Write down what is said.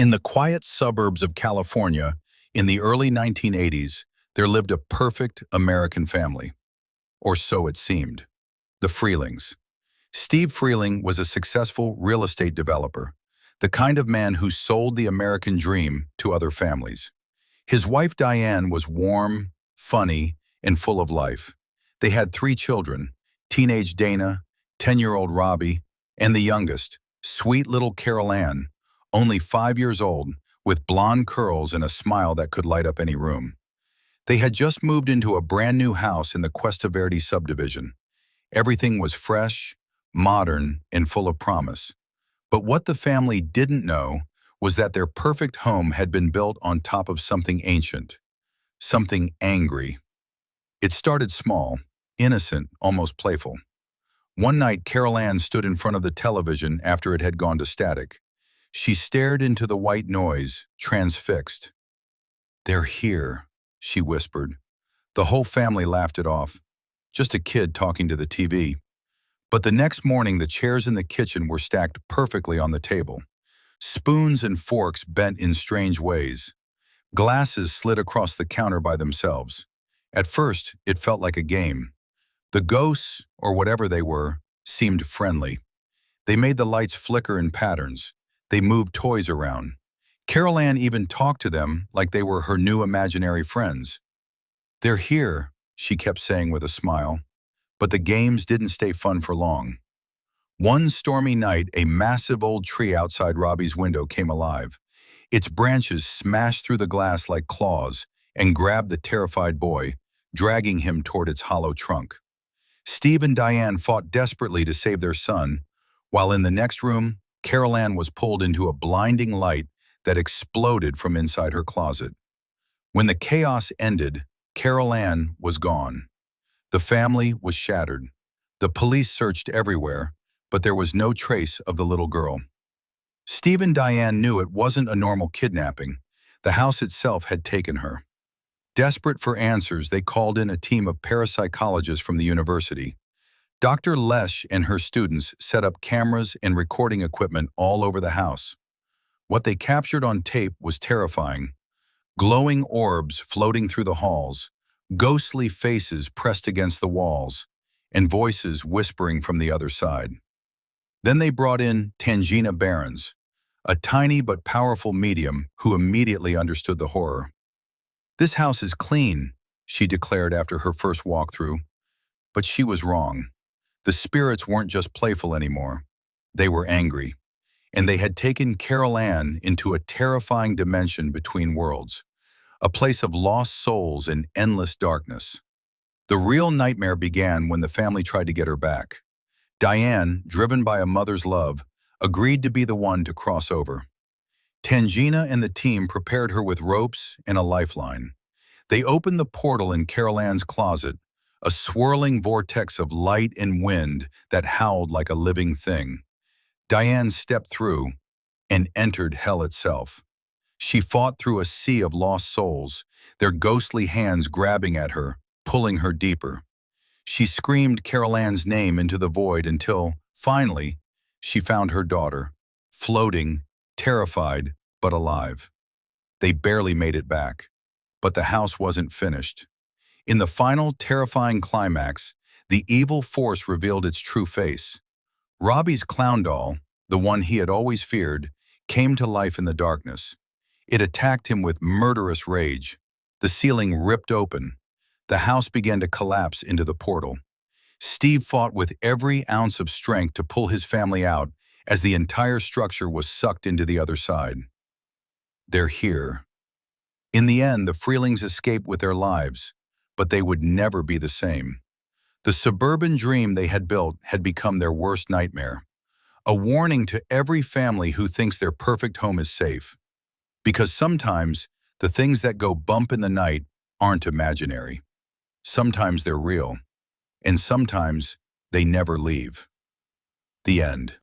In the quiet suburbs of California, in the early 1980s, there lived a perfect American family. Or so it seemed. The Freelings. Steve Freeling was a successful real estate developer, the kind of man who sold the American dream to other families. His wife Diane was warm, funny, and full of life. They had 3 children, teenage Dana, 10-year-old Robbie, and the youngest, sweet little Carol Ann, only 5 years old, with blonde curls and a smile that could light up any room. They had just moved into a brand new house in the Cuesta Verde subdivision. Everything was fresh, modern, and full of promise. But what the family didn't know was that their perfect home had been built on top of something ancient, something angry. It started small, innocent, almost playful. One night, Carol Ann stood in front of the television after it had gone to static. She stared into the white noise, transfixed. "They're here," she whispered. The whole family laughed it off. Just a kid talking to the TV. But the next morning, the chairs in the kitchen were stacked perfectly on the table. Spoons and forks bent in strange ways. Glasses slid across the counter by themselves. At first, it felt like a game. The ghosts, or whatever they were, seemed friendly. They made the lights flicker in patterns. They moved toys around. Carol Ann even talked to them like they were her new imaginary friends. "They're here," she kept saying with a smile. But the games didn't stay fun for long. One stormy night, a massive old tree outside Robbie's window came alive. Its branches smashed through the glass like claws and grabbed the terrified boy, dragging him toward its hollow trunk. Steve and Diane fought desperately to save their son, while in the next room, Carol Ann was pulled into a blinding light that exploded from inside her closet. When the chaos ended, Carol Ann was gone. The family was shattered. The police searched everywhere, but there was no trace of the little girl. Steve and Diane knew it wasn't a normal kidnapping. The house itself had taken her. Desperate for answers, they called in a team of parapsychologists from the university. Dr. Lesh and her students set up cameras and recording equipment all over the house. What they captured on tape was terrifying. Glowing orbs floating through the halls, ghostly faces pressed against the walls, and voices whispering from the other side. Then they brought in Tangina Barons, a tiny but powerful medium who immediately understood the horror. "This house is clean," she declared after her first walkthrough. But she was wrong. The spirits weren't just playful anymore. They were angry, and they had taken Carol Ann into a terrifying dimension between worlds, a place of lost souls and endless darkness. The real nightmare began when the family tried to get her back. Diane, driven by a mother's love, agreed to be the one to cross over. Tangina and the team prepared her with ropes and a lifeline. They opened the portal in Carol Ann's closet, a swirling vortex of light and wind that howled like a living thing. Diane stepped through and entered hell itself. She fought through a sea of lost souls, their ghostly hands grabbing at her, pulling her deeper. She screamed Carol Ann's name into the void until, finally, she found her daughter, floating, terrified, but alive. They barely made it back, but the house wasn't finished. In the final terrifying climax, the evil force revealed its true face. Robbie's clown doll, the one he had always feared, came to life in the darkness. It attacked him with murderous rage. The ceiling ripped open. The house began to collapse into the portal. Steve fought with every ounce of strength to pull his family out as the entire structure was sucked into the other side. "They're here." In the end, the Freelings escaped with their lives, but they would never be the same. The suburban dream they had built had become their worst nightmare. A warning to every family who thinks their perfect home is safe. Because sometimes, the things that go bump in the night aren't imaginary. Sometimes they're real, and sometimes they never leave. The end.